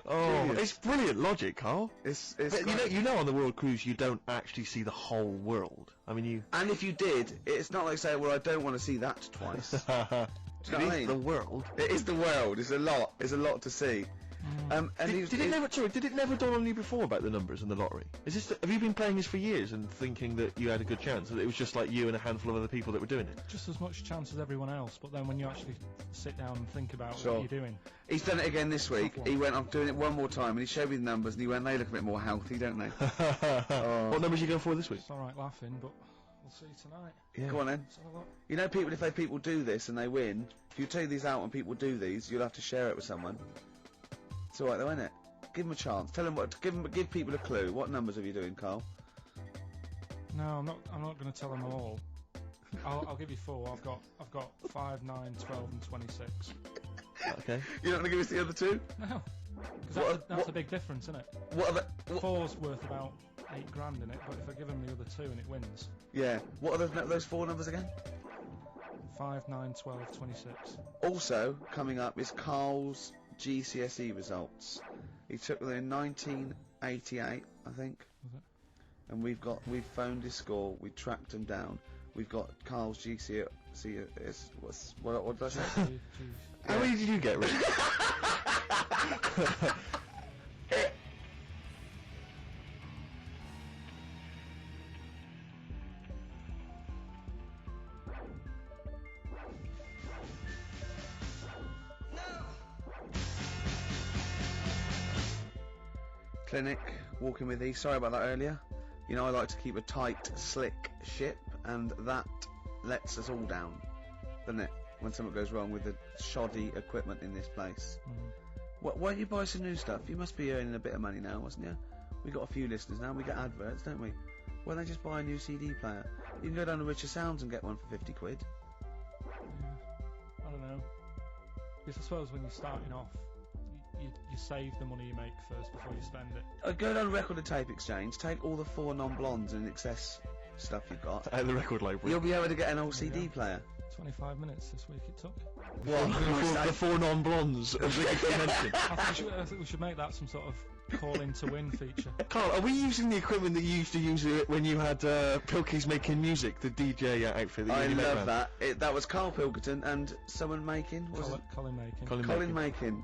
Oh, it's brilliant logic, Carl. It's But you know, on the World Cruise, you don't actually see the whole world. I mean, you. And if you did, it's not like saying, well, I don't want to see that twice. Do you know what I mean? The world. It is the world. It's a lot. It's a lot to see. And Did it never dawn on you before about the numbers and the lottery? Have you been playing this for years and thinking that you had a good chance, that it was just like you and a handful of other people that were doing it? Just as much chance as everyone else, but then when you actually sit down and think about Sure. what you're doing. He's done it again this week. He went, I'm doing it one more time, and he showed me the numbers, and he went, they look a bit more healthy, don't they? What numbers are you going for this week? It's alright laughing, but we'll see tonight. Yeah. Go on then. Let's have a look. You know, people, if people do this and they win, if you take these out and people do these, you'll have to share it with someone. It's alright though, isn't it? Give them a chance. Tell them what. Give people a clue. What numbers are you doing, Carl? No, I'm not going to tell them all. I'll give you 4. I've got 5, 9, 12, and 26. Okay. You're not going to give us the other two? No, because that's a big difference, isn't it? What are the? 4's worth about 8 grand in it, but if I give them the other 2 and it wins. Yeah. What are those 4 numbers again? 5, 9, 12, 26. Also coming up is Carl's GCSE results. He took them in 1988, I think. Was it? And we've phoned his score. We tracked him down. We've got Carl's GCSE. What did I say? How many did you get, Rick? Clinic, walking with these. Sorry about that earlier. You know, I like to keep a tight, slick ship, and that lets us all down, doesn't it? When something goes wrong with the shoddy equipment in this place. Why don't you buy some new stuff? You must be earning a bit of money now, wasn't you? We got a few listeners now. We get adverts, don't we? Why don't they just buy a new CD player? You can go down to Richer Sounds and get one for 50 quid. Yeah. I don't know. Because I suppose when you're starting off, you save the money you make first before you spend it. Go down to Record and Tape Exchange, take all the 4 non-blondes and excess stuff you've got. At the record library. You'll be able to get an old CD player. 25 minutes this week it took. The 4 non-blondes, as Rick mentioned. I think we should make that some sort of call in to win feature. Carl, are we using the equipment that you used to use when you had Pilkey's Making Music, the DJ outfit that I you love that. That was Carl Pilkington and someone making. Colin Makin. Colin Makin.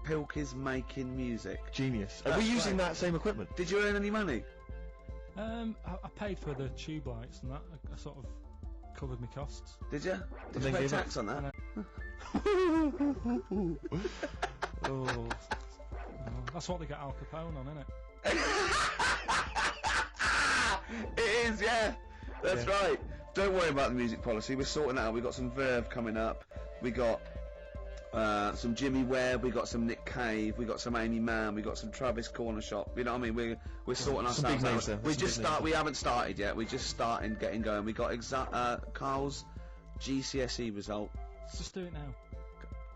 Pilkey's Making Music. Genius. Are That's we using right. that same equipment? Did you earn any money? I paid for the tube lights and that. I sort of covered my costs. Did you? Did you pay tax on that? That's what they get Al Capone on, isn't it? It is, yeah. That's right. Don't worry about the music policy. We're sorting it out. We've got some Verve coming up. We got some Jimmy Webb. We got some Nick Cave. We got some Amy Mann. We got some Travis Corner Shop. You know what I mean? We're sorting ourselves out. We haven't started yet. We're just starting, getting going. We got Carl's GCSE result. Let's just do it now.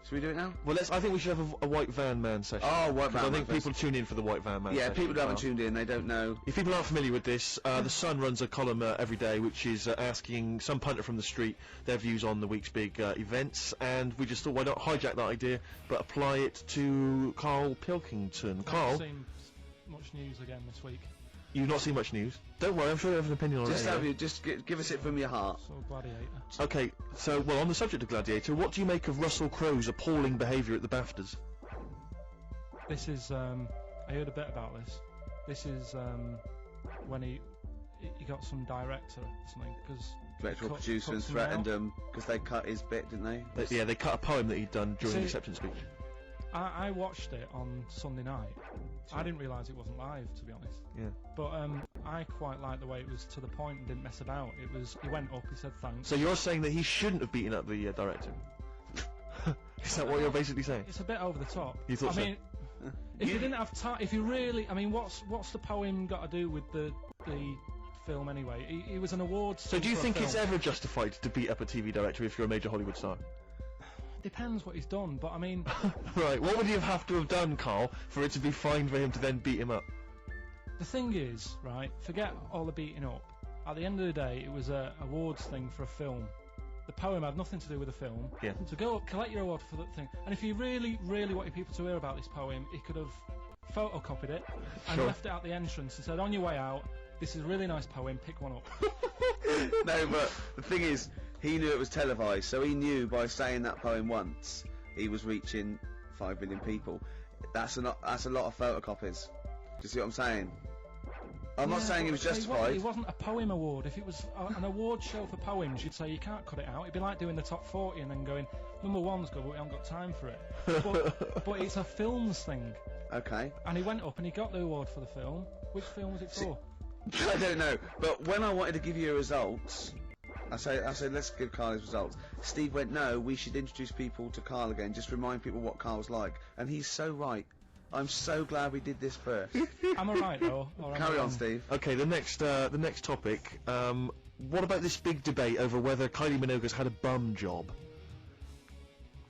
Should we do it now? Well, I think we should have a White Van Man session. Oh, White Van Man. I think people tune in for the White Van Man Yeah, session. people who haven't tuned in, they don't know. If people aren't familiar with this, The Sun runs a column every day which is asking some punter from the street their views on the week's big events, and we just thought, why not hijack that idea but apply it to Carl Pilkington. Carl, I've seen much news again this week. you've not seen much news. Don't worry, I'm sure you have an opinion on it. Just give us it from your heart. So Gladiator. Okay, so, well, on the subject of Gladiator, what do you make of Russell Crowe's appalling behaviour at the BAFTAs? This is, I heard a bit about this. This is, when he got some director or something, because... Director or producer and threatened him, because they cut his bit, didn't they? Yeah, they cut a poem that he'd done during the acceptance speech. I watched it on Sunday night. I didn't realise it wasn't live, to be honest. Yeah. But I quite liked the way it was to the point and didn't mess about. He went up, he said thanks. So you're saying that he shouldn't have beaten up the director? Is that what you're basically saying? It's a bit over the top. You thought I mean, if you didn't have time, if you really, I mean, what's the poem got to do with the film anyway? He was an awards. So do you think it's ever justified to beat up a TV director if you're a major Hollywood star? Depends what he's done, but I mean... Right, what would you have to have done, Carl, for it to be fine for him to then beat him up? The thing is, right, forget all the beating up. At the end of the day, it was a awards thing for a film. The poem had nothing to do with the film. Yeah. So go up, collect your award for that thing. And if he really, really wanted people to hear about this poem, he could have photocopied it and Sure. left it at the entrance and said, on your way out, this is a really nice poem, pick one up. No, but the thing is, he knew it was televised, so he knew by saying that poem once, he was reaching 5 million people. That's a lot of photocopies. Do you see what I'm saying? I'm not Yeah, saying he was but justified. It wasn't a poem award. If it was an award show for poems, you'd say you can't cut it out. It'd be like doing the top 40 and then going, number one's good, but we haven't got time for it. But it's a films thing. Okay. And he went up and he got the award for the film. Which film was it for? I don't know, but when I wanted to give you results, I said let's give Carl his results. Steve went, no, we should introduce people to Carl again, just remind people what Carl's like. And he's so right. I'm so glad we did this first. Am I right though? Or am I Carry on, wrong? Steve. Okay, the next topic. What about this big debate over whether Kylie Minogue's had a bum job?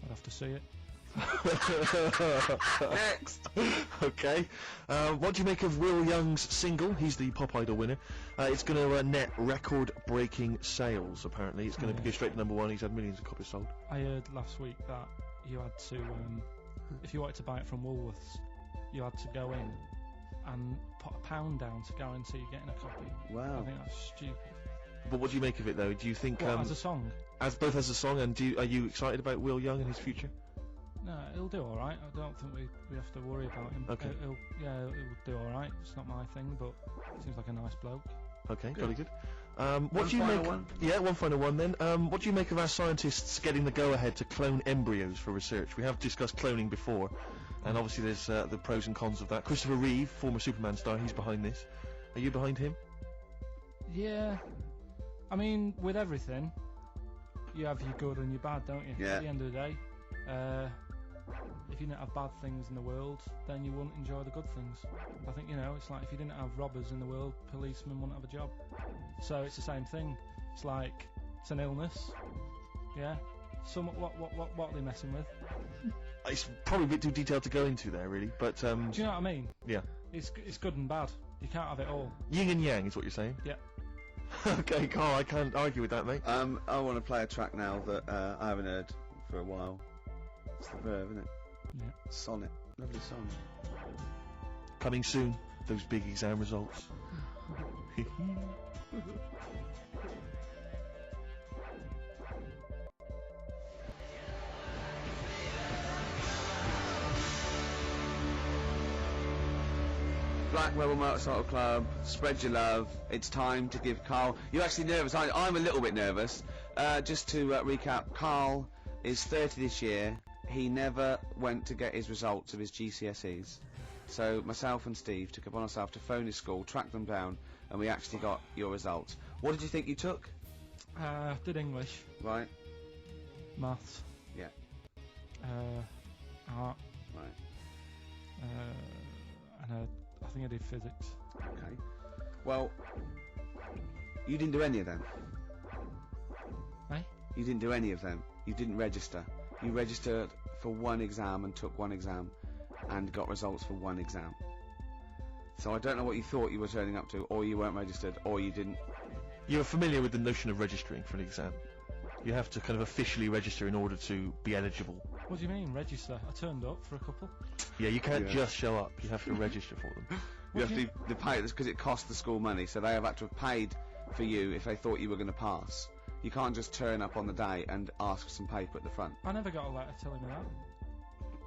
I'd have to see it. Next. Okay. What do you make of Will Young's single? He's the Pop Idol winner. It's going to net record-breaking sales, apparently. It's going to go straight to number one. He's had millions of copies sold. I heard last week that you had to, if you wanted to buy it from Woolworths, you had to go in and put £1 down to guarantee you're getting a copy. Wow. I think that's stupid. But what do you make of it, though? Do you think, What, as a song? as both as a song, and are you excited about Will Young and his future? No, he'll do all right. I don't think we have to worry about him. Okay. He'll do all right. It's not my thing, but seems like a nice bloke. Okay, Good. jolly good. One What do you final make? one? Yeah, one final one then. What do you make of our scientists getting the go-ahead to clone embryos for research? We have discussed cloning before, and obviously there's the pros and cons of that. Christopher Reeve, former Superman star, he's behind this. Are you behind him? Yeah, I mean, with everything, you have your good and your bad, don't you? Yeah. At the end of the day, if you didn't have bad things in the world, then you wouldn't enjoy the good things. I think, it's like if you didn't have robbers in the world, policemen wouldn't have a job. So it's the same thing. It's like, it's an illness. Yeah. What are they messing with? It's probably a bit too detailed to go into there, really. But Do you know what I mean? yeah, It's good and bad. You can't have it all. yin and yang is what you're saying. Yeah. Okay, Carl, I can't argue with that, mate. I want to play a track now that I haven't heard for a while. It's the Verve, isn't it? Yeah. Sonnet. Lovely song. Coming soon, those big exam results. Black Rebel Motorcycle Club, spread your love. It's time to give Carl... You're actually nervous. I'm a little bit nervous. Just to recap, Carl is 30 this year. He never went to get his results of his GCSEs. So myself and Steve took it upon ourselves to phone his school, track them down, and we actually got your results. What did you think you took? Did English, Right? maths. Yeah. Art, Right. and I think I did physics. Okay. Well, you didn't do any of them. Eh? You didn't do any of them. You didn't register. You registered for one exam and took one exam and got results for one exam. So I don't know what you thought you were turning up to, or you weren't registered, or you didn't. You're familiar with the notion of registering for an exam. You have to kind of officially register in order to be eligible. What do you mean, register? I turned up for a couple. Yeah, you can't Yeah. just show up. You have to register for them. You have do you- to pay this because it costs the school money, so they have had to have paid for you if they thought you were going to pass. You can't just turn up on the day and ask for some paper at the front. I never got a letter telling me that.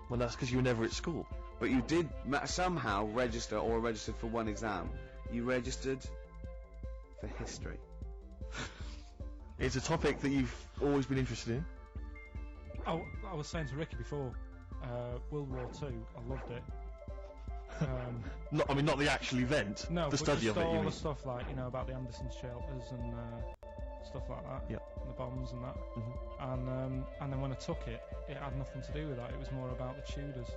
Well, that's because you were never at school. But you did somehow register or registered for one exam. You registered for history. It's a topic that you've always been interested in. Oh, I was saying to Ricky before, World War II, I loved it. Not the actual event. No, the but study just of it. all You the mean? stuff like, about the Anderson shelters and stuff like that. Yeah. And the bombs and that. Mhm. And then when I took it, it had nothing to do with that. It was more about the Tudors.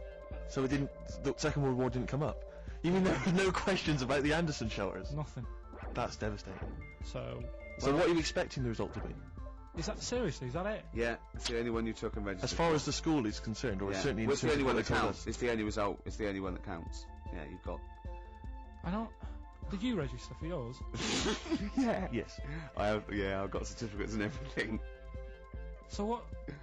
So it didn't. The Second World War didn't come up. You mean there were no questions about the Anderson shelters? Nothing. That's devastating. So, So what are you expecting the result to be? is that seriously? Is that it? Yeah, it's the only one you took and registered. As far as the school is concerned, or yeah. certainly in Well, it's the terms only of one what that they told counts. us. It's the only result. It's the only one that counts. Yeah, you've got. I don't. Did you register for yours? Yeah. Yes. I have. Yeah, I've got certificates and everything. So what?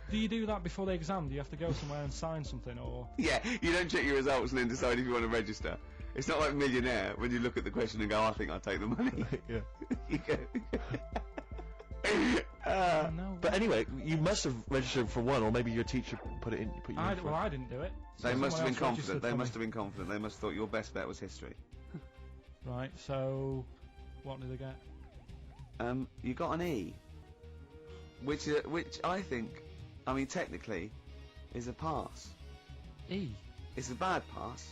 Do you do that before the exam? Do you have to go somewhere and sign something, or? Yeah, you don't check your results and then decide if you want to register. It's not like Millionaire when you look at the question and go, I think I'll take the money. Yeah. You go. No. But anyway, you must have registered for one, or maybe your teacher put you in for Well, it. I didn't do it. They So must have someone been else confident. registered They for must me. have been confident. They must have thought your best bet was history. Right. So, what did I get? You got an E, which I think, I mean, technically, is a pass. E. It's a bad pass,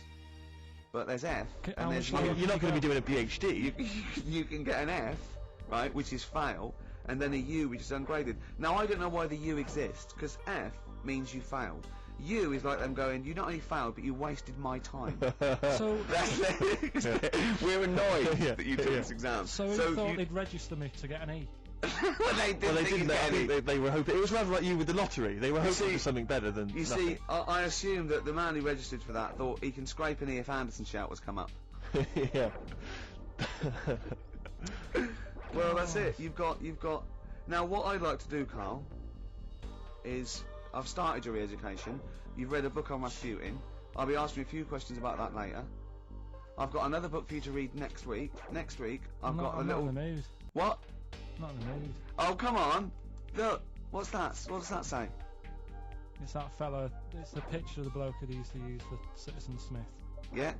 but there's F, How and there's much I mean, you you're not going to be got? doing a PhD. you can get an F, right, which is fail, and then a U, which is ungraded. Now, I don't know why the U exists, because F means you failed. U is like them going, you not only failed, but you wasted my time. So, We're annoyed Yeah, that you took yeah. this exam. so who thought they'd register me to get an E? well, they didn't Well, they think didn't. you'd I get any. think they were hoping. It was rather like you with the lottery. They were hoping see- for something better than You nothing. see, I assume that the man who registered for that thought he can scrape an E if Anderson Shout was come up. Yeah. Well, that's it. You've got. Now, what I'd like to do, Carl, is I've started your re-education. You've read a book on Rasputin. I'll be asking you a few questions about that later. I've got another book for you to read next week. Next week, I've got a I'm little. not in the mood. What? Not in the mood. Oh, come on! Look, what's that? What does that say? It's that fella. It's the picture of the bloke that he used to use for Citizen Smith. Yeah,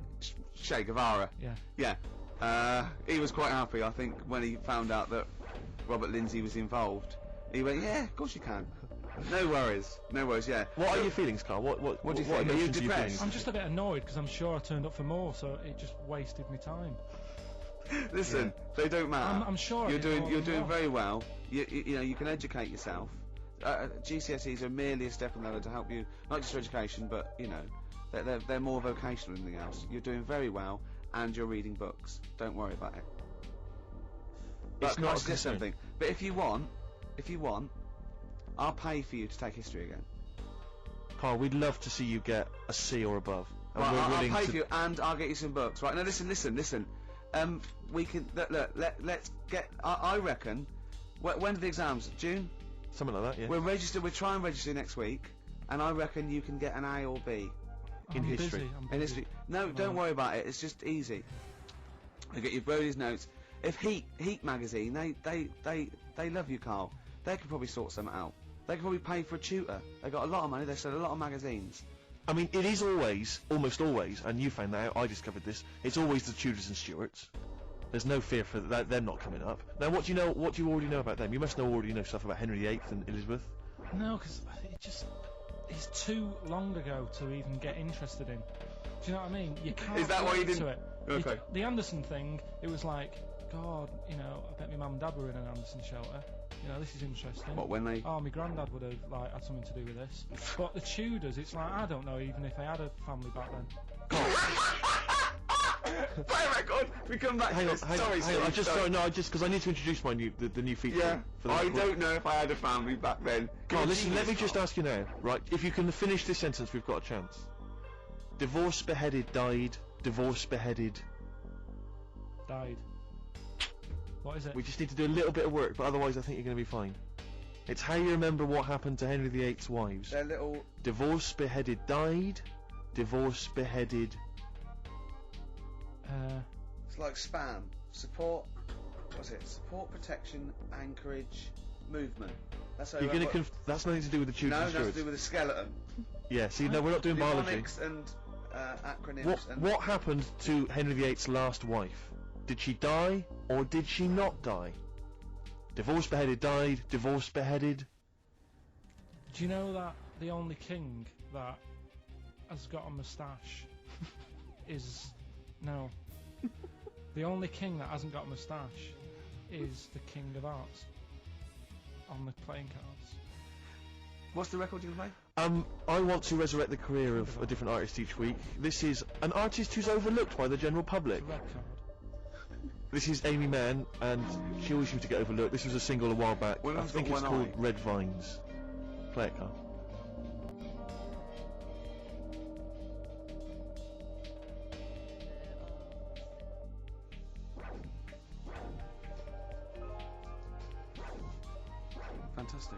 Che Guevara. Yeah. Yeah. He was quite happy, I think, when he found out that Robert Lindsay was involved. He went, yeah, of course you can. No worries, yeah. What are your feelings, Carl? What do you think? Are you emotions depressed? I'm just a bit annoyed because I'm sure I turned up for more, so it just wasted my time. Listen, they don't matter. I'm sure I you're did doing more you're than doing one. very well. You know you can educate yourself. GCSEs are merely a stepping ladder to help you, not just for education, but you know they're more vocational than anything else. You're doing very well, and you're reading books. Don't worry about it. But It's can I not a suggest concern. something? But if you want, I'll pay for you to take history again. Carl, we'd love to see you get a C or above. And Right, we're I'll willing pay to. for you, and I'll get you some books. Right now, listen. We can let's get. I reckon. When are the exams? June. Something like that, yeah. We're registered. We'll try and register next week, and I reckon you can get an A or B In I'm history. Busy, I'm in busy. history. No, don't worry about it. It's just easy. You get your Brody's notes. If Heat magazine, they love you, Carl. They could probably sort something out. They could probably pay for a tutor. They got a lot of money. They sell a lot of magazines. I mean, it is always, almost always, and you found that out, I discovered this, it's always the Tudors and Stuarts. There's no fear for that, them not coming up. Now, what do you already know about them? You must already know stuff about Henry VIII and Elizabeth. No, because it's too long ago to even get interested in. Do you know what I mean? You can't. Is that why you relate didn't- To it. Okay. The Anderson thing, it was like, God, you know, I bet my mum and dad were in an Anderson shelter. You know, this is interesting. What, when they? Oh, my granddad would have like had something to do with this. But the Tudors, it's like I don't know even if I had a family back then. Play record. We come back. Hang to on, this. hang Sorry, on, hang on. Steve, Just sorry. because I need to introduce my the new feature. Yeah. For the I record. don't know if I had a family back then. Carl, You're a listen, let me genius, just Carl. ask you now, right? If you can finish this sentence, we've got a chance. Divorced, beheaded, died. Divorced, beheaded. Died. What is it? We just need to do a little bit of work, but otherwise I think you're going to be fine. It's how you remember what happened to Henry VIII's wives. They're little. Divorced, beheaded, died. Divorced, beheaded. It's like spam. Support. What's it? Support, protection, anchorage, movement. That's how. You're going to. That's nothing to do with the Tudors No, and that's to Stuarts. do with the skeleton. Yeah. See, no, we're not doing biology. Mnemonics and acronyms. and What happened to Henry VIII's last wife? Did she die or did she not die? Divorced, beheaded, died. Divorced, beheaded. Do you know that the only king that has got a moustache is no. The only king that hasn't got a moustache is the King of Hearts on the playing cards. What's the record you can play? I want to resurrect the career of a different artist each week. This is an artist who's overlooked by the general public. It's a red card. This is Amy Mann, and she always seems to get overlooked. This was a single a while back. Well, I that's think got it's one called eye. Red Vines. Play it, Carl. Fantastic.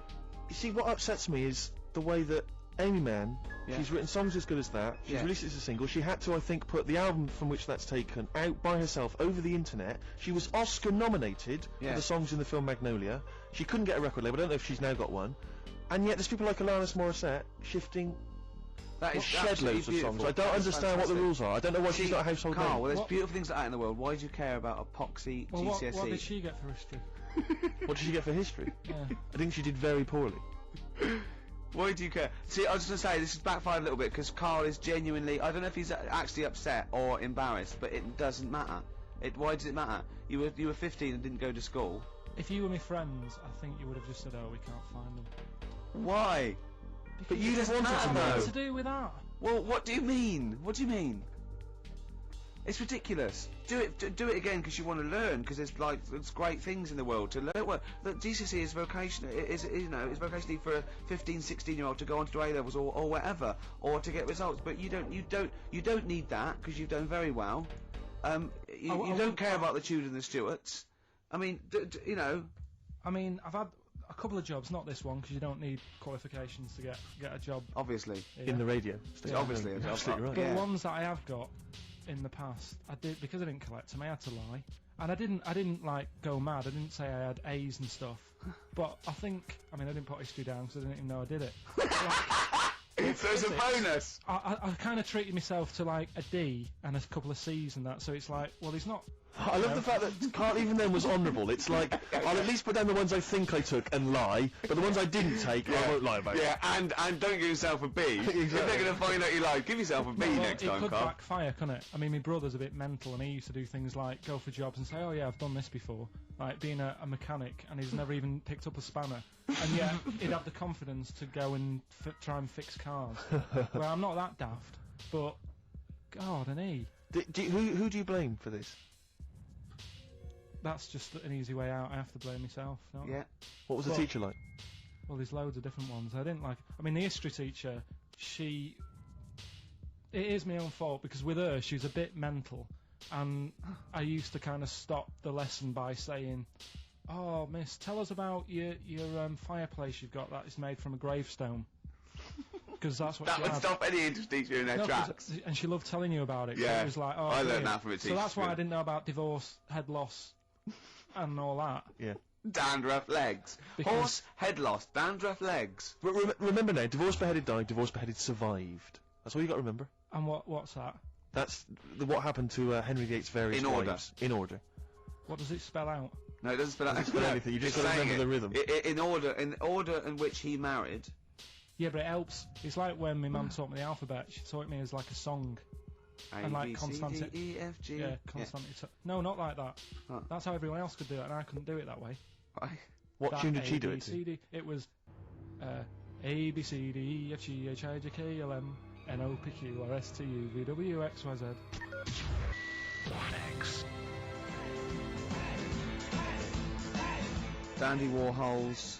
see, what upsets me is the way that Amy Mann, Yeah. she's written songs as good as that, she's Yeah. released it as a single, she had to, I think, put the album from which that's taken out by herself over the internet. She was Oscar nominated Yeah. for the songs in the film Magnolia. She couldn't get a record label, I don't know if she's now got one. And yet there's people like Alanis Morissette shifting That is shed absolutely loads of beautiful. songs. I don't That's understand what the fantastic. rules are. I don't know why she's See, not a household Carl, name. well, there's What- beautiful things like that in the world. Why do you care about epoxy Well, GCSE? what did she get for history? What did she get for history? Yeah. I think she did very poorly. Why do you care? See, I was going to say, this has backfired a little bit, because Carl is genuinely, I don't know if he's actually upset or embarrassed, but it doesn't matter. Why does it matter? You were 15 and didn't go to school. If you were my friends, I think you would have just said, "Oh, we can't find them." Why? But you It just doesn't wanted to matter, know. though. What's to do with that? Well, what do you mean? What do you mean? It's ridiculous. Do it again because you want to learn. Because there's great things in the world to learn. Well, the GCSE is vocational. It's vocationally for a 15, 16-year-old to go on to do A levels or whatever, or to get results. But you don't need that because you've done very well. You don't care about the Tudors and the Stuarts. I mean, you know. I mean, I've had a couple of jobs, not this one, because you don't need qualifications to get a job Obviously. here. In the radio. Yeah. Obviously. You're absolutely right. But Yeah. the ones that I have got in the past, I did, because I didn't collect them, I had to lie. And I didn't like go mad. I didn't say I had A's and stuff. But I didn't put history down because I didn't even know I did it. There's a bonus. I kind of treated myself to like a D and a couple of C's and that, so it's like, well, he's not. I love the fact that Carl even then was honourable. It's like, I'll at least put down the ones I think I took and lie, but the ones I didn't take, I won't lie about. Yeah, and don't give yourself a B. If they're going to find out you lied, give yourself a B Well, next it time, could Carl. backfire, couldn't it? I mean, my brother's a bit mental, and he used to do things like go for jobs and say, "Oh yeah, I've done this before," like being a mechanic, and he's never even picked up a spanner, and yet he'd have the confidence to go and try and fix cars. Well, I'm not that daft, but God, and Who do you blame for this? that's just an easy way out. I have to blame myself. Don't I? Yeah. What was the Well- teacher like? Well, there's loads of different ones. I didn't like. I mean, the history teacher, it is my own fault because with her, she was a bit mental, and I used to kind of stop the lesson by saying, "Oh, miss, tell us about your fireplace you've got that is made from a gravestone," because that's what That she would had. stop any interest teacher in their No, 'cause- tracks. and she loved telling you about it. 'cause Yeah, it was like, oh, I learned brilliant. that from a So teacher, that's why yeah. I didn't know about divorce, head loss, and all that. Yeah. Dandruff legs. Because- Horse head loss. Dandruff legs. Remember now, divorce beheaded died, divorce beheaded survived. That's all you got to remember. And what's that? That's what happened to Henry VIII's various In order. wives. In order. What does it spell out? No, it doesn't spell out. Doesn't spell anything, you just It's gotta saying remember it. the rhythm. In order in which he married. Yeah, but it helps. It's like when my mum taught me the alphabet. She taught me as like a song. And like A, B, C, consonant- D, E, F, G. Yeah, constantly. No, not like that. Oh. That's how everyone else could do it, and I couldn't do it that way. Right. What That tune did she A, do B, it to? C, D. It was A, B, C, D, E, F, G, H, I, J, K, L, M, N, O, P, Q, R, S, T, U, V, W, X, Y, Z. Dandy Warhols.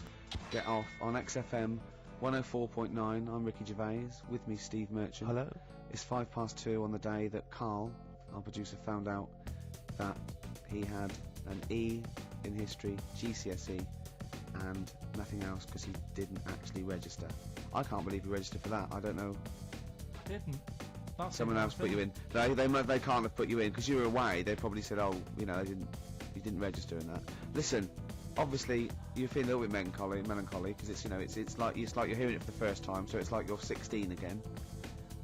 Get off on XFM 104.9. I'm Ricky Gervais. With me, Steve Merchant. Hello. It's 2:05 on the day that Carl, our producer, found out that he had an E in history, GCSE, and nothing else because he didn't actually register. I can't believe he registered for that. I don't know. I didn't. That's Someone the else put thing. you in. They can't have put you in because you were away. They probably said, oh, you know, you didn't register in that. Listen, obviously you feel a little bit melancholy because it's, you know, it's like you're hearing it for the first time, so it's like you're 16 again.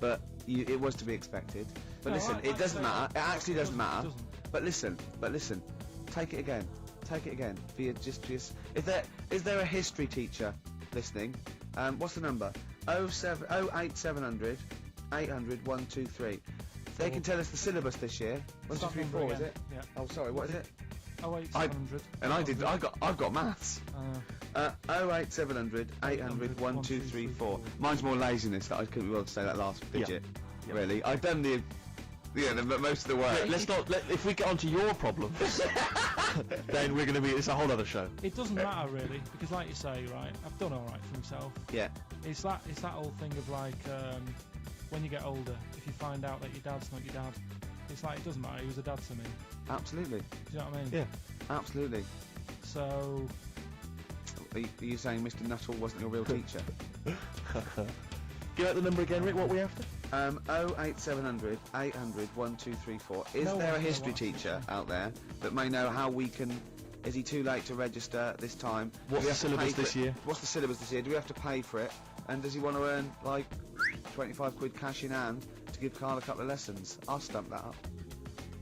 But it was to be expected. But No, listen, it doesn't matter. It actually doesn't matter. Doesn't. But listen. Take it again. For your, is there a history teacher listening? What's the number? 08700 800 123. They can tell us the syllabus this year. 1, 2, 3, 4, is it? Yeah. Oh, sorry. What is it? Oh, 8700. And I've got maths. 08700 800 1234. Mine's more laziness that I couldn't be able to say that last digit. Really, I've done most of the work. If we get onto your problems, then we're going to be. It's a whole other show. It doesn't matter really, because like you say, right, I've done alright for myself. Yeah. It's that old thing of like, when you get older, if you find out that your dad's not your dad, it's like, it doesn't matter, he was a dad to me. Absolutely. Do you know what I mean? Yeah. Absolutely. So, Are you saying Mr. Nuttall wasn't your real teacher? Give out the number again, Rick. What are we after? 08700 800 1234. Is No there a one history knows. teacher out there that may know how we can? Is he too late to register this time? Do What's we the have to pay syllabus for this it? year? What's the syllabus this year? Do we have to pay for it? And does he want to earn like 25 quid cash in hand to give Carl a couple of lessons? I'll stump that up.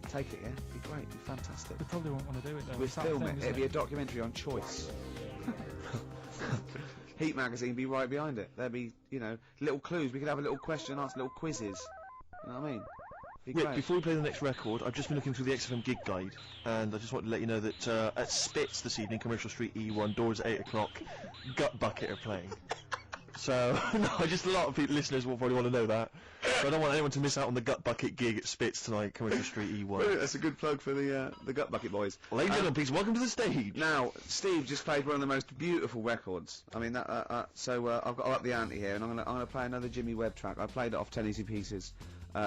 Take it, yeah? Be great, be fantastic. They probably won't want to do it though. We'll It's that film thing, it. isn't It'll be a documentary on choice. Heat magazine be right behind it. There'll be, you know, little clues. We could have a little question and answer, little quizzes. You know what I mean? Be Rick, great. before we play the next record, I've just been looking through the XFM gig guide, and I just want to let you know that at Spitz this evening, Commercial Street E1, doors at 8 o'clock, Gut Bucket are playing. So, no, just a lot of people, listeners will probably want to know that. So I don't want anyone to miss out on the Gut Bucket gig at Spitz tonight, Commercial Street Brilliant, E1. that's a good plug for the Gut Bucket boys. Ladies and gentlemen, please welcome to the stage. Now, Steve just played one of the most beautiful records. I mean, so I've got to up the ante here, and I'm gonna play another Jimmy Webb track. I played it off 10 Easy Pieces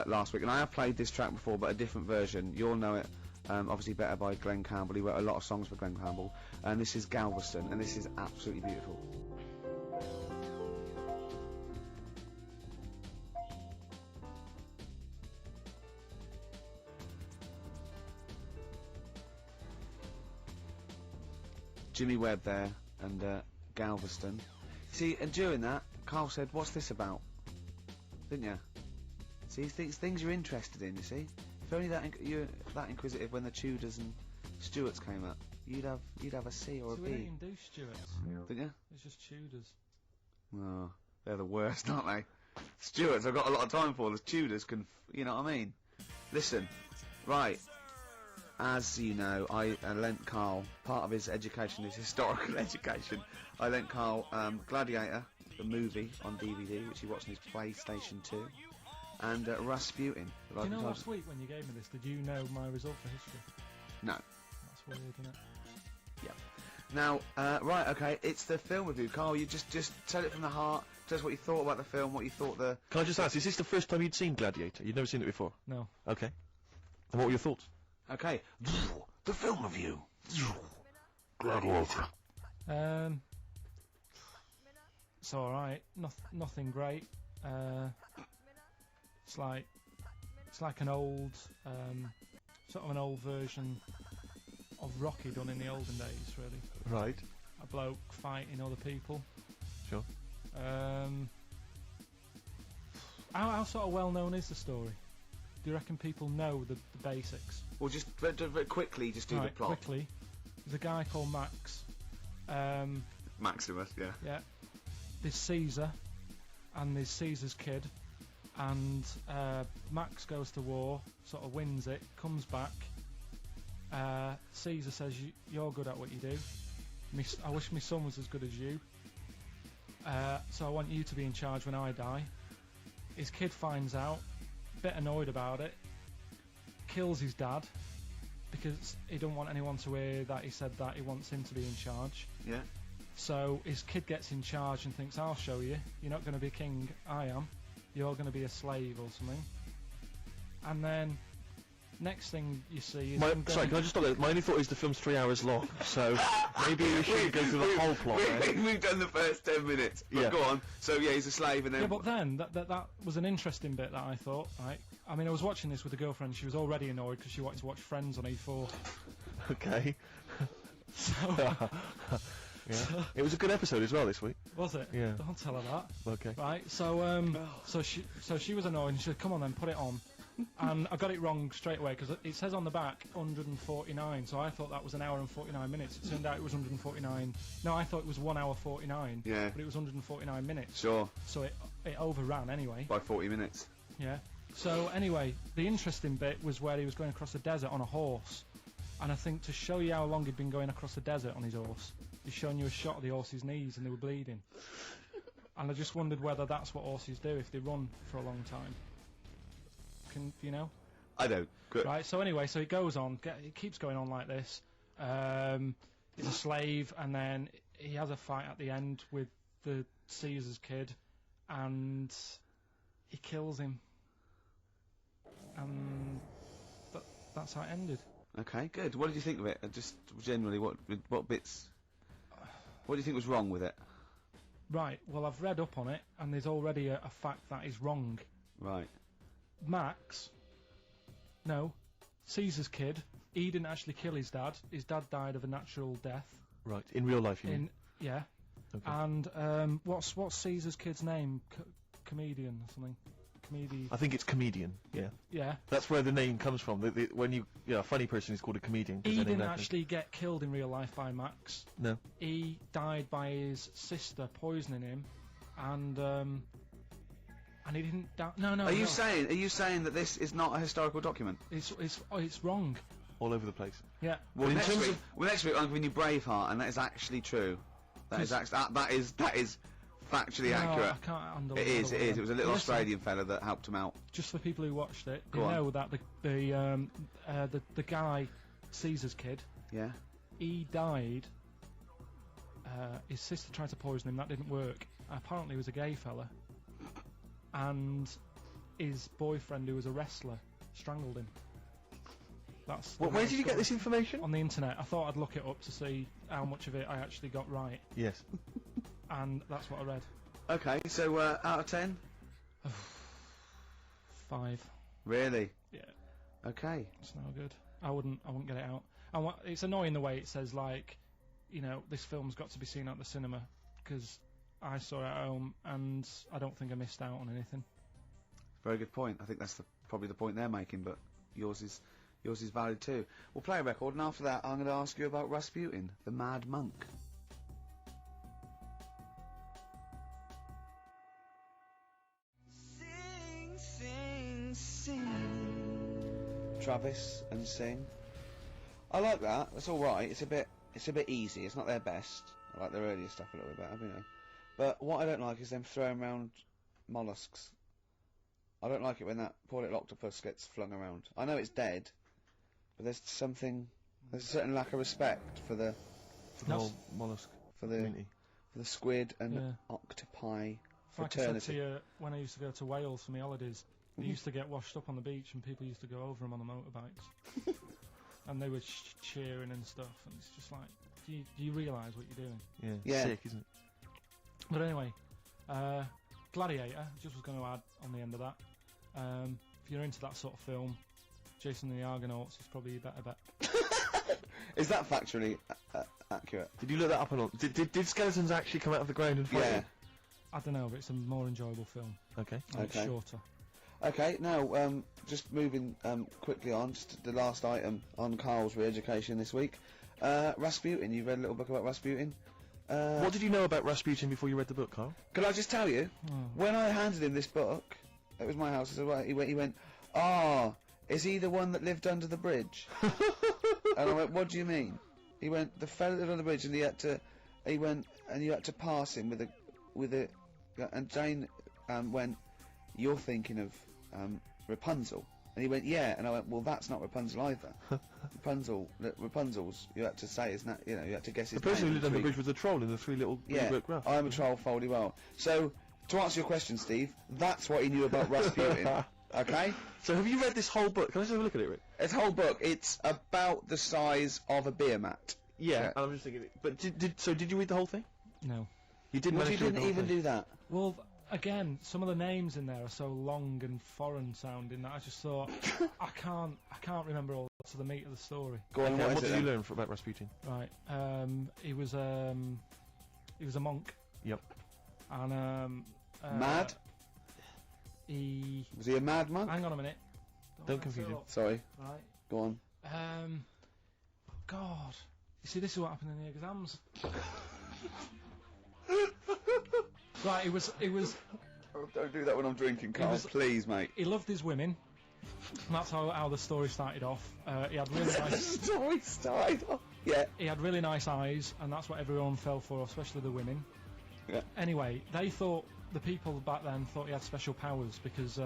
last week, and I have played this track before, but a different version. You'll know it, obviously better by Glenn Campbell. He wrote a lot of songs for Glenn Campbell, and this is Galveston, and this is absolutely beautiful. Jimmy Webb there, and Galveston. See, and during that, Carl said, "What's this about?" Didn't you? See, things you're interested in. You see, if only you're that inquisitive when the Tudors and Stuarts came up, you'd have a C or a So we B, didn't even do Stuarts. didn't you? It's just Tudors. Oh, they're the worst, aren't they? Stuarts, I've got a lot of time for. The Tudors can, you know what I mean? Listen, right. As you know, I lent Carl, part of his education is historical education, I lent Carl Gladiator, the movie, on DVD, which he watched on his PlayStation 2, and Rasputin. Do you know last week when you gave me this, did you know my result for history? No. That's weird, isn't it? Now, right, okay, it's the film review. Carl, you just tell it from the heart, tell us what you thought about the film, what you thought the... Can I just ask, is this the first time you'd seen Gladiator? You'd never seen it before? No. Okay. And what were your thoughts? Okay, the film review. Gladiator. It's alright. Nothing great. It's like an old, sort of an old version of Rocky done in the olden days, really. Right. A bloke fighting other people. Sure. How sort of well known is the story? Do you reckon people know the basics? Well, just very quickly, just do the plot. Quickly. There's a guy called Max. Maximus, yeah. Yeah. There's Caesar, and there's Caesar's kid, and Max goes to war, sort of wins it, comes back. Caesar says, "You're good at what you do. I wish my son was as good as you. So I want you to be in charge when I die." His kid finds out, a bit annoyed about it, kills his dad because he don't want anyone to hear that he said that he wants him to be in charge. Yeah. So his kid gets in charge and thinks, "I'll show you. You're not going to be king, I am. You're going to be a slave or something." And then next thing you see is him Sorry, going- can I just stop there? My only thought is the film's 3 hours long, so maybe we shouldn't go through the whole plot. Right? We've done the first 10 minutes. But Yeah. go on. So, yeah, he's a slave and then... Yeah, but then that was an interesting bit that I thought. Right? I mean, I was watching this with a girlfriend. She was already annoyed because she wanted to watch Friends on E4. Okay. So Yeah. It was a good episode as well this week. was it? Yeah. Don't tell her that. Okay. Right. So she was annoyed and she said, "Come on then, put it on." And I got it wrong straight away because it says on the back 149. So I thought that was an hour and 49 minutes. It turned out it was 149. No, I thought it was 1 hour 49. Yeah. But it was 149 minutes. Sure, So it overran anyway. by 40 minutes. Yeah. So anyway, the interesting bit was where he was going across the desert on a horse. And I think to show you how long he'd been going across the desert on his horse, he's showing you a shot of the horse's knees and they were bleeding. And I just wondered whether that's what horses do if they run for a long time. You know? I don't. Good. Right, so anyway, so it goes on, it keeps going on like this. He's a slave, and then he has a fight at the end with the Caesar's kid, and he kills him. And that's how it ended. Okay, good. What did you think of it? Just generally, what bits? What do you think was wrong with it? Right, well, I've read up on it, and there's already a fact that is wrong. Right. Max, no, Caesar's kid, he didn't actually kill his dad. His dad died of a natural death. Right. In real life, you mean? Yeah. Okay. And what's Caesar's kid's name? Comedian or something? I think it's comedian. Yeah. Yeah. That's where the name comes from. When you, a funny person is called a comedian. 'cause He their name didn't happens- actually get killed in real life by Max. No. He died by his sister poisoning him, and he didn't die. No. Are you saying that this is not a historical document? It's wrong. All over the place. Yeah. Well, But in next terms week, next week I'm giving you Braveheart, and that is actually true. That is factually No, accurate. I can't handle It is. It was a little Listen, Australian fella that helped him out. Just for people who watched it, Go they on. know that the guy, Caesar's kid, Yeah. he died. His sister tried to poison him. That didn't work. Apparently, he was a gay fella, and his boyfriend, who was a wrestler, strangled him. That's Where did you get this information? on the internet. I thought I'd look it up to see how much of it I actually got right, Yes. and that's what I read. Okay. So out of 10, 5. really? Yeah, Okay. it's no good. I wouldn't get it out. And it's annoying the way it says, like, you know, this film's got to be seen at the cinema, because I saw it at home and I don't think I missed out on anything. Very good point. I think that's probably the point they're making, but yours is valid too. We'll play a record, and after that, I'm going to ask you about Rasputin, the Mad Monk. Sing, sing, sing. Travis and Sing. I like that. That's all right. It's a bit easy. It's not their best. I like their earlier stuff a little bit better, you know. But what I don't like is them throwing around mollusks. I don't like it when that poor little octopus gets flung around. I know it's dead, but there's a certain lack of respect for the whole mollusk community. for the squid and Yeah. octopi Like I said to fraternity. you, when I used to go to Wales for my holidays, we used to get washed up on the beach, and people used to go over them on the motorbikes, and they were cheering and stuff. And it's just like, do you realise what you're doing? Yeah. Yeah. Sick, isn't it? But anyway, Gladiator. Just was going to add on the end of that. If you're into that sort of film, Jason and the Argonauts is probably a better bet. Is that factually accurate? Did you look that up or not? Did skeletons actually come out of the ground and fight? Yeah. I don't know, but it's a more enjoyable film. Okay. And it's Okay. shorter. Okay, now, just moving quickly on, just the last item on Carl's re-education this week. Rasputin, you've read a little book about Rasputin. What did you know about Rasputin before you read the book, Carl? Can I just tell you, Oh. when I handed him this book, it was my house, I said, "Right," he went, is he the one that lived under the bridge? And I went, what do you mean? He went, the fella that lived under the bridge, and you had to pass him with a, and Jane went, you're thinking of Rapunzel. And he went, yeah, and I went, well, that's not Rapunzel either. Rapunzel's, you had to say, isn't that, you had to guess his The person name who lived on the between- bridge was the troll in the three little Yeah, book graph. I'm a troll, foldy well. So, to answer your question, Steve, that's what he knew about Rasputin. Okay? So have you read this whole book? Can I just have a look at it, Rick? This whole book, it's about the size of a beer mat. Yeah. I'm just thinking. But did you read the whole thing? No. You didn't Well, manage you to read the didn't whole even thing? do that. Well, again, some of the names in there are so long and foreign sounding that I just thought, I can't remember all to the meat of the story. Go on, Okay, what what is did it you then? learn about Rasputin? Right. He was a monk. Yep. And Mad? He. Was he a mad monk? Hang on a minute. Don't mess confuse it him. up. Sorry, Right. go on. God. You see, this is what happened in the exams. Right. It was. Oh, don't do that when I'm drinking, Carl, was- please, mate. He loved his women. And that's how the story started off. He had really nice. Story started off. Yeah. He had really nice eyes, and that's what everyone fell for, especially the women. Yeah. Anyway, the people back then thought he had special powers because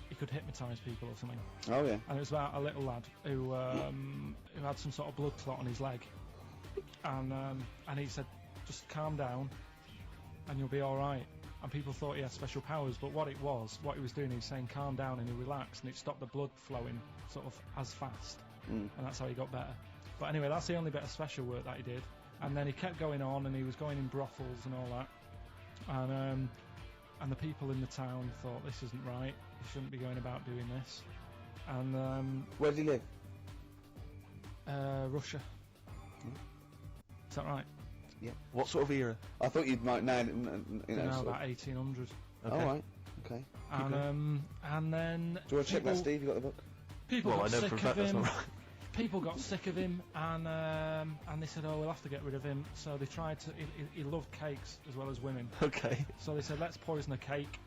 he could hypnotise people or something. Oh, yeah. And it was about a little lad who had some sort of blood clot on his leg, and he said, "Just calm down, and you'll be all right." And people thought he had special powers, but what he was doing, he was saying, "Calm down," and he relaxed, and it stopped the blood flowing sort of as fast, Mm. and that's how he got better. But anyway, that's the only bit of special work that he did. And then he kept going on, and he was going in brothels and all that. And the people in the town thought, this isn't right. He shouldn't be going about doing this. And Where did he live? Russia. Is that right? What sort of era? I thought you'd might know. You know, No, sort of- about 1800. Okay. All right. Okay. And then Do you want to check that, Steve? You got the book? people Well, I got know sick for a of fact that's him. not right. People got sick of him, and they said, "Oh, we'll have to get rid of him." So they tried to. He loved cakes as well as women. Okay. So they said, "Let's poison a cake,"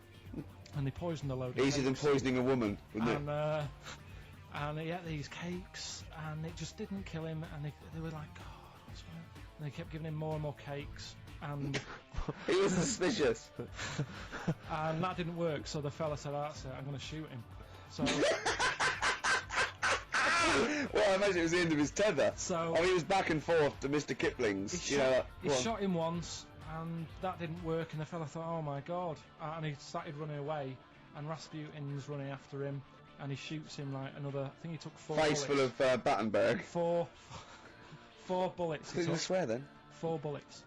and they poisoned a load of Easier than cakes. poisoning a woman, wouldn't it? And he ate these cakes, and it just didn't kill him. And they were like, "God, what's going on?" And they kept giving him more and more cakes, and He was suspicious. and that didn't work. So the fella said, "That's it. I'm going to shoot him." So. Well, I imagine it was the end of his tether. So- I mean, he was back and forth to Mr. Kipling's. He You know, he go on. shot him once, and that didn't work, and the fella thought, oh my god, and he started running away, and Rasputin's running after him, and he shoots him like another, I think he took four Face bullets. full of Battenberg. Four bullets he Didn't took, swear then. 4 bullets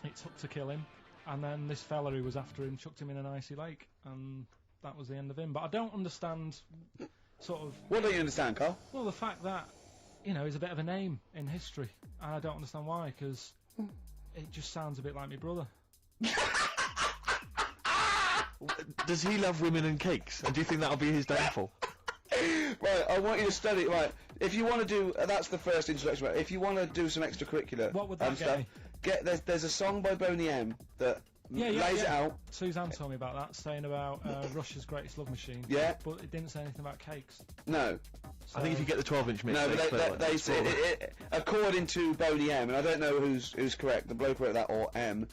it took to kill him, and then this fella who was after him chucked him in an icy lake, and that was the end of him. But I don't understand, sort of, What don't you understand, Carl? well, the fact that, he's a bit of a name in history, and I don't understand why, because it just sounds a bit like my brother. Does he love women and cakes? And do you think that'll be his downfall? Right, I want you to study. Right, if you want to do, that's the first introduction. Right, if you want to do some extracurricular, What would that get stuff, me? there's a song by Boney M that lays it out. Suzanne told me about that, saying about Russia's greatest love machine. Yeah. But it didn't say anything about cakes. No, So I think if you get the 12-inch mix, no, but play like they that. say according to Boney M, and I don't know who's correct, the bloke wrote that or M.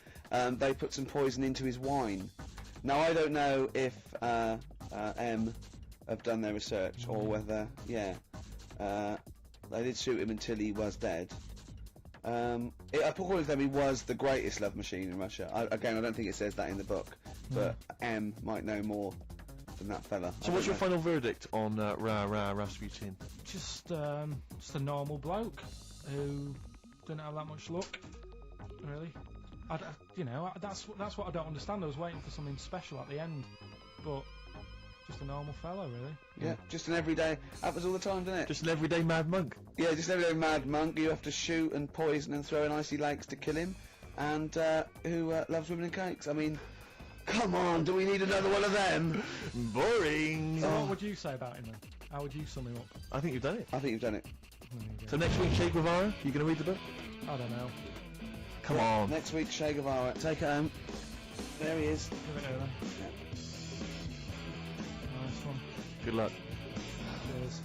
They put some poison into his wine. Now I don't know if M have done their research or whether they did shoot him until he was dead. According to them, he was the greatest love machine in Russia. I don't think it says that in the book, but M might know more than that fella. So what's your final verdict on Rasputin? just a normal bloke who didn't have that much luck, really. That's what I don't understand. I was waiting for something special at the end, but just a normal fellow, really. Yeah, just an everyday. Happens all the time, doesn't it? Just an everyday mad monk. Yeah, just an everyday mad monk. You have to shoot and poison and throw in icy lakes to kill him, and who loves women and cakes. I mean, come on, do we need another one of them? Boring. So what would you say about him then? How would you sum him up? I think you've done it. I think you've done it. There you So go. next week, Che Guevara, you going to read the book? I don't know. Come Yeah, on. Next week, Che Guevara. Take it home. There he is. Give it over then. Nice one. Good luck. Cheers.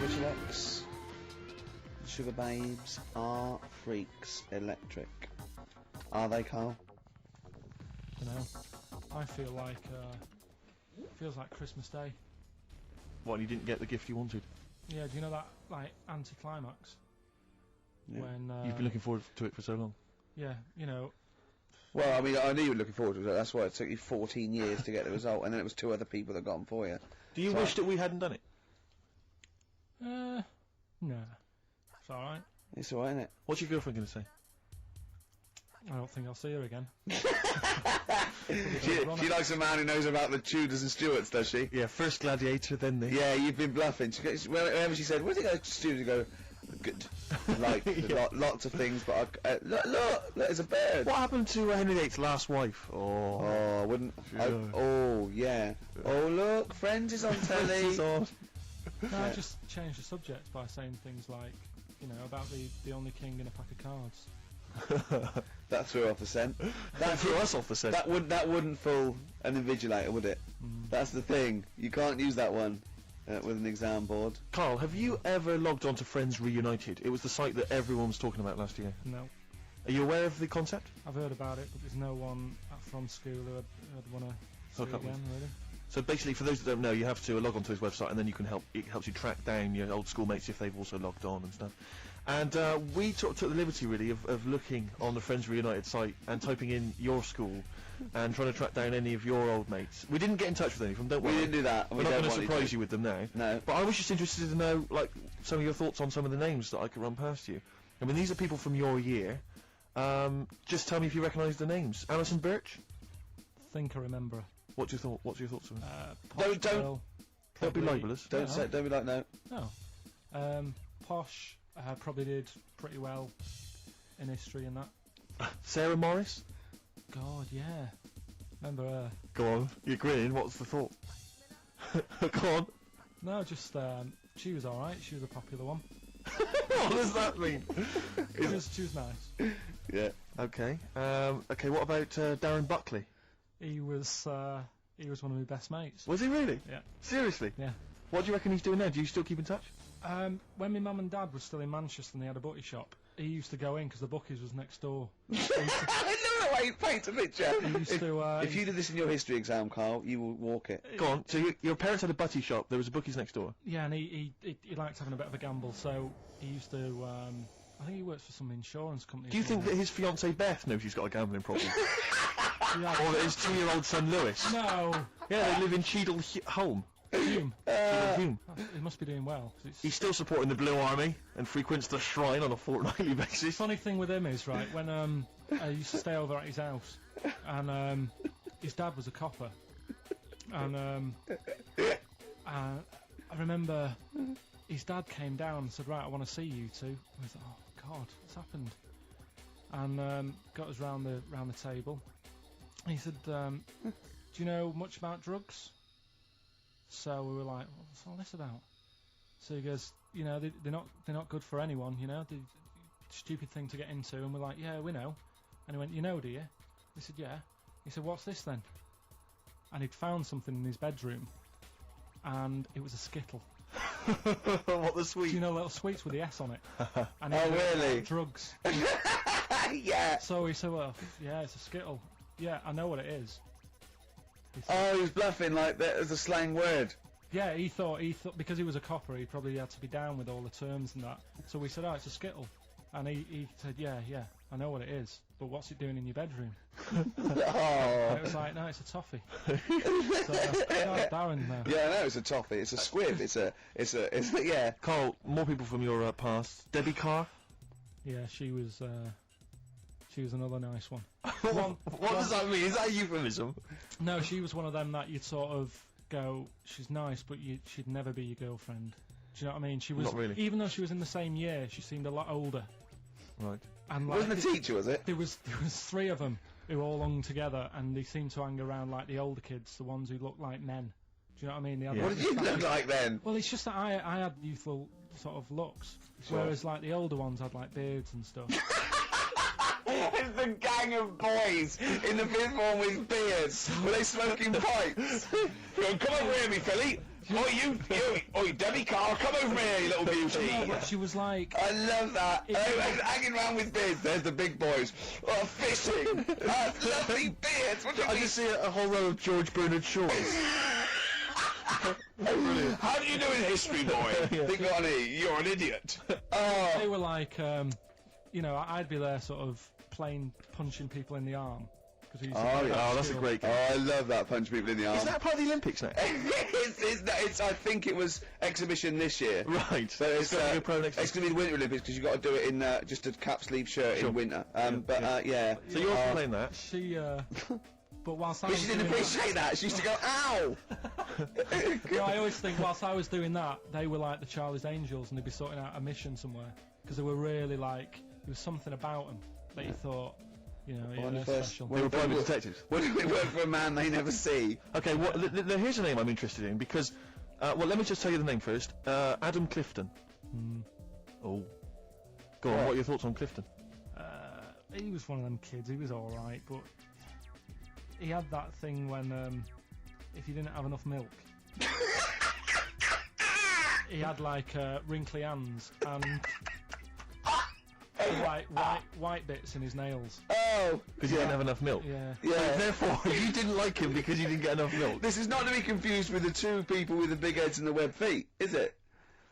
Richard X. Sugar babes are freaks electric. Are they, Carl? I feel like feels like Christmas Day. What, you didn't get the gift you wanted? Yeah, do you know that like anticlimax? Yeah. When You've been looking forward to it for so long. yeah, Well, I mean, I knew you were looking forward to it. That's why it took you 14 years to get the result, and then it was 2 other people that got them for you. Do you So- wish that we hadn't done it? no, it's all right. It's alright, isn't it? What's your girlfriend going to say? I don't think I'll see her again. She likes a man who knows about the Tudors and Stuarts, does she? Yeah, first Gladiator, then the... Yeah, you've been bluffing. Whenever she said, "Where did you go to Stuarts?" You go, "Good." Like lots of things, but look, there's a bird. What happened to Henry VIII's last wife? Oh, Oh, I wouldn't. Sure. Oh, yeah. Oh, look, Friends is on telly. This is on. No, Yeah. I just changed the subject by saying things like, about the only king in a pack of cards. That threw off the scent. That threw us off the set. That wouldn't fool an invigilator, would it? That's the thing. You can't use that one with an exam board. Carl, have you ever logged on to Friends Reunited? It was the site that everyone was talking about last year. No, Are you aware of the concept? I've heard about it, but there's no one from school who I'd want to see Hook up with. again, really. So basically, for those that don't know, you have to log onto his website, and then you can help. It helps you track down your old schoolmates if they've also logged on and stuff. And we took the liberty, really, of looking on the Friends Reunited site and typing in your school and trying to track down any of your old mates. We didn't get in touch with any of them, don't We worry. didn't do that. We're not going to surprise you with them now. No. But I was just interested to know, like, some of your thoughts on some of the names that I could run past you. I mean, these are people from your year. Just tell me if you recognise the names. Alison Birch? Think I remember. What's your thoughts on them? Posh Don't- girl, Don't be probably- libellous. Don't say. Don't be like no. No. Posh probably did pretty well in history and that. Sarah Morris? God, yeah. Remember her? Go on. You're grinning. What's the thought? Go on. No, just she was all right. She was a popular one. What does that mean? She was nice. Yeah. Okay. Okay. What about Darren Buckley? He was one of my best mates. Was he really? Yeah. Seriously? Yeah. What do you reckon he's doing now? Do you still keep in touch? When my mum and dad were still in Manchester and they had a butty shop, he used to go in because the Bucky's was next door. I know the way you paint a picture. He used to. If you did this in your history exam, Carl, you will walk it. Go on. So your parents had a butty shop. There was a bookies next door. Yeah, and he liked having a bit of a gamble, so he used to. I think he works for some insurance company. Do you think that his fiancée Beth knows he's got a gambling problem? Or that his 2-year-old son Lewis? No. Yeah, they live in Cheadle Holme. Hume. Hume. He must be doing well. 'Cause it's He's still supporting the Blue Army and frequents the shrine on a fortnightly basis. funny thing with him is, right, when I used to stay over at his house, and his dad was a copper, and I remember his dad came down and said, right, I want to see you two. And I was like, oh God, what's happened? And got us round the table. And he said, do you know much about drugs? So we were like, what's all this about? So he goes, you know, they're not good for anyone, you know, they're a stupid thing to get into. And we're like, yeah, we know. And he went, you know, do you? He said, yeah. He said, what's this then? And he'd found something in his bedroom, and it was a Skittle. What the sweet? Do you know little sweets with the S on it? And Oh, it was really? drugs. Yeah. So he said, well, yeah, it's a Skittle. Yeah, I know what it is. He said, Oh, he was bluffing like that as a slang word. yeah, he thought because he was a copper, he probably had to be down with all the terms and that. So we said, oh, it's a Skittle. And he said, yeah, I know what it is, but what's it doing in your bedroom? And Oh. it was like, no, it's a toffee. So Darren now. Yeah, I know, it's a toffee. It's a squib. It's a, yeah. Carl, more people from your past. Debbie Carr? Yeah, she was another nice one. What does that mean? Is that a euphemism? No, she was one of them that you'd sort of go, she's nice, but she'd never be your girlfriend. Do you know what I mean? She was, Not really. even though she was in the same year, she seemed a lot older. Right. And Wasn't a teacher, was it? there was 3 of them who all hung together, and they seemed to hang around like the older kids, the ones who looked like men. Do you know what I mean? They had Yeah. What like did you this look like then? Well, it's just that I had youthful sort of looks, whereas like the older ones had like beards and stuff. It's the gang of boys in the 5th form with beards. Were they smoking pipes? Come over here, me Philly. Oi, Debbie Carr, come over here, you little beauty. No, but she was like, I love that. Hanging around with beards. There's the big boys. Oh, fishing. Lovely beards. What do you I mean? just see a whole row of George Bernard Shaws. How do you do in history, boy? Think on it. You're an idiot. Oh. they were like, you know, I'd be there sort of punching people in the arm. Cause we used to Oh, play yeah. that Oh, that's a skill. great game. Oh, I love that. Punch people in the arm. Is that part of the Olympics now? it's, I think it was exhibition this year. Right. So it's gonna be a pro next it's going to be the Winter Olympics because you've got to do it in just a cap sleeve shirt Sure. in winter. Yeah. Yeah. So you're playing that. She, but whilst I But was she didn't doing that, appreciate that. She used to go, ow! you know, I always think whilst I was doing that, they were like the Charlie's Angels, and they'd be sorting out a mission somewhere because they were really like there was something about them that you thought, you know, yeah, they're first- special. They were private detectives. When we work for a man they never see. Okay, well, here's a name I'm interested in because, well, let me just tell you the name first. Adam Clifton. Oh. Go on, what are your thoughts on Clifton? He was one of them kids. He was all right, but he had that thing when if you didn't have enough milk, he had like wrinkly hands and white bits in his nails. Oh! Because you didn't have enough milk. Yeah. Yeah. Therefore, you didn't like him because you didn't get enough milk. This is not to be confused with the 2 people with the big heads and the web feet, is it?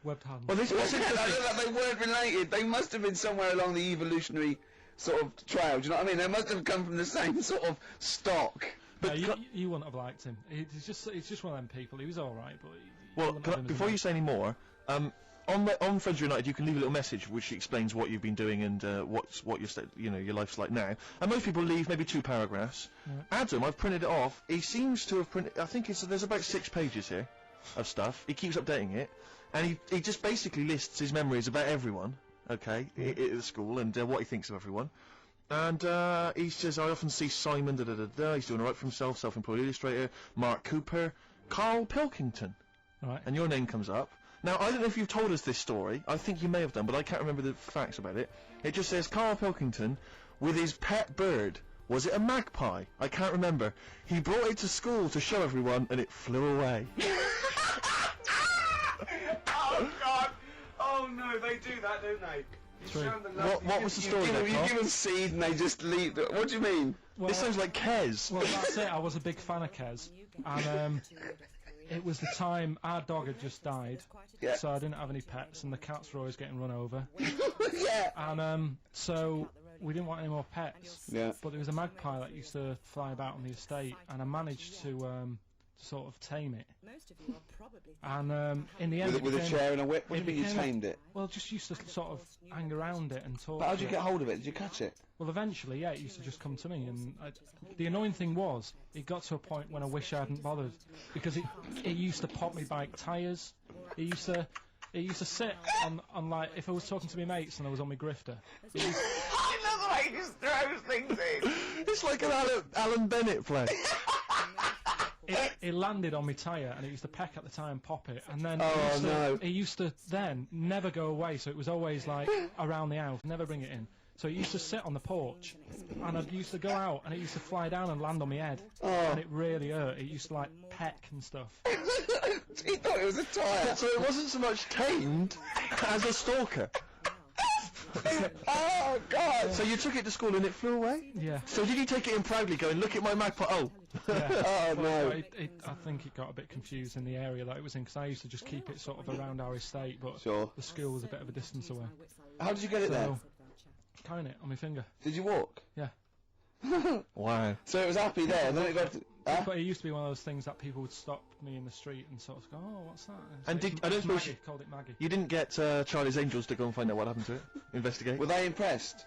webbed hands. Well, this what's I interesting. know that they weren't related. They must have been somewhere along the evolutionary sort of trail. Do you know what I mean? They must have come from the same sort of stock. No, But you wouldn't have liked him. He's just one of them people. He was all right, but well, wouldn't have him as a before mate. you say any more, on Friends United, you can leave a little message which explains what you've been doing and what your life's like now. And most people leave maybe 2 paragraphs. Yeah. Adam, I've printed it off. He seems to have printed. I think there's about 6 pages here of stuff. He keeps updating it, and he just basically lists his memories about everyone. Okay, at the school and what he thinks of everyone. And he says, I often see Simon, he's doing all right for himself, self-employed illustrator, Mark Cooper, Carl Pilkington. Right. And your name comes up. Now, I don't know if you've told us this story. I think you may have done, but I can't remember the facts about it. It just says Carl Pilkington with his pet bird. Was it a magpie? I can't remember. He brought it to school to show everyone, and it flew away. Oh God! Oh no, they do that, don't they? You True. show them the love. What was the story there, You Carl? give them seed and they just leave. What do you mean? Well, This sounds like Kez. well, that's it. I was a big fan of Kez, and it was the time our dog had just died, Yeah. so I didn't have any pets, and the cats were always getting run over, Yeah. and so we didn't want any more pets. Yeah. But there was a magpie that used to fly about on the estate, and I managed to sort of tame it. And in the end, With it a became- chair and a whip. What do you mean you became a- tamed it? Well, just used to sort of hang around it and talk. But how did to you it. get hold of it? Did you catch it? Well, eventually, yeah, it used to just come to me, and the annoying thing was, it got to a point when I wish I hadn't bothered, because it used to pop me bike tyres. It used to sit on like, if I was talking to my mates and I was on my grifter. I love the way he just throws things in. It's like an Alan Bennett play. It landed on my tyre, and it used to peck at the tyre and pop it, and then Oh, no. it used to then never go away, so it was always like around the house, never bring it in. So it used to sit on the porch, and I used to go out, and it used to fly down and land on my head, and it really hurt. It used to like peck and stuff. He thought it was a tyre. So it wasn't so much tamed as a stalker. Oh God! So you took it to school and it flew away? Yeah. So did you take it in proudly going, look at my magpie? Oh. Yeah. Oh Well, no! I think it got a bit confused in the area that it was in, because I used to just keep it sort of around our estate, but Sure. the school was a bit of a distance away. How did you get it there? So, carrying it on my finger. Did you walk? Yeah. Wow. So it was happy there, and then it got. Huh? But it used to be one of those things that people would stop me in the street and sort of go, oh, what's that? And so did- I don't it's suppose Maggie, called it Maggie. You didn't get Charlie's Angels to go and find out what happened to it? Investigate? Were they impressed?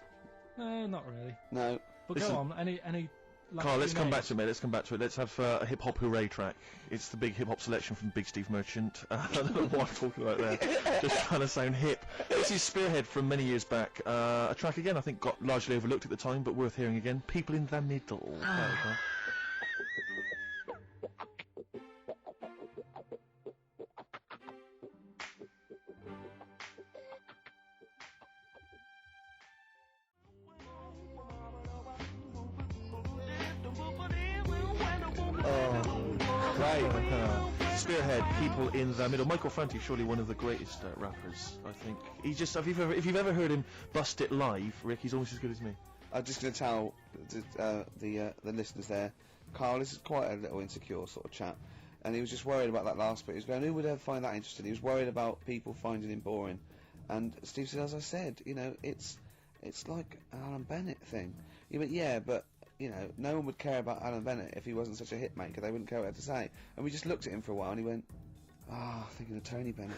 No, not really. No. But Listen. go on, any like, Carl, let's few come back names? to it, mate. Let's come back to it. Let's have a hip-hop hooray track. It's the big hip-hop selection from Big Steve Merchant. I don't know what I'm talking about there. Just trying to sound hip. This is Spearhead from many years back. A track, again, I think got largely overlooked at the time, but worth hearing again. People in the Middle. Right. Spearhead, People in the Middle. Michael Franti, surely one of the greatest rappers, I think. He just, if you've ever heard him bust it live, Rick, he's almost as good as me. I'm just going to tell the listeners there, Carl, this is quite a little insecure sort of chap, and he was just worried about that last bit. He was going, who would ever find that interesting? He was worried about people finding him boring. And Steve said, as I said, you know, it's like an Alan Bennett thing. He went, yeah, but, you know, no one would care about Alan Bennett if he wasn't such a hit maker. They wouldn't care what he had to say. And we just looked at him for a while, and he went, thinking of Tony Bennett.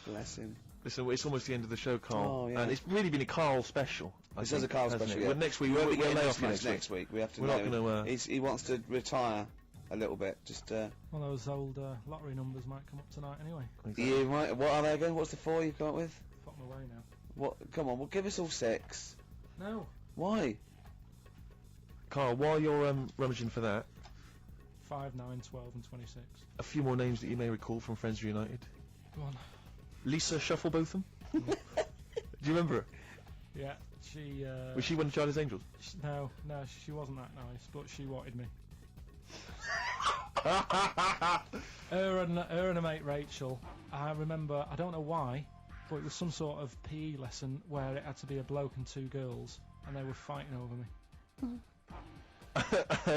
Bless him. Listen, it's almost the end of the show, Carl. Oh, yeah. And it's really been a Carl special. This is a Carl special, yeah. Well, next week, we won't we'll be getting lay this off you much next week. We have to We're know. not gonna, He wants to retire a little bit. Just One of those old lottery numbers might come up tonight anyway. you might. What are they again? What's the 4 you've come up with? Fuck my way now. What? Come on, well, give us all 6. No. Why? Carl, while you're rummaging for that, 5, 9, 12 and 26. a few more names that you may recall from Friends United. Go on. Lisa Shufflebotham? Do you remember her? Yeah, she... Was she one of Charlie's Angels? No, she wasn't that nice, but she wanted me. Her and a mate Rachel, I remember, I don't know why, but it was some sort of PE lesson where it had to be a bloke and 2 girls, and they were fighting over me.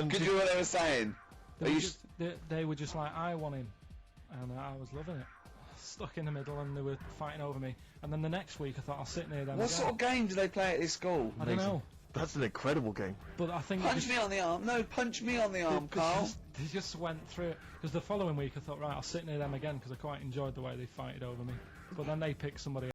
Could you hear what they were saying? They were just like, I want him, and I was loving it. stuck in the middle and they were fighting over me. And then the next week I thought I'll sit near them What again. sort of game do they play at this school? I don't know, That's an incredible game. but I think Punch me on the arm. No, punch me on the arm, Carl. They just went through it. Because the following week I thought, right, I'll sit near them again because I quite enjoyed the way they fighted over me. But then they picked somebody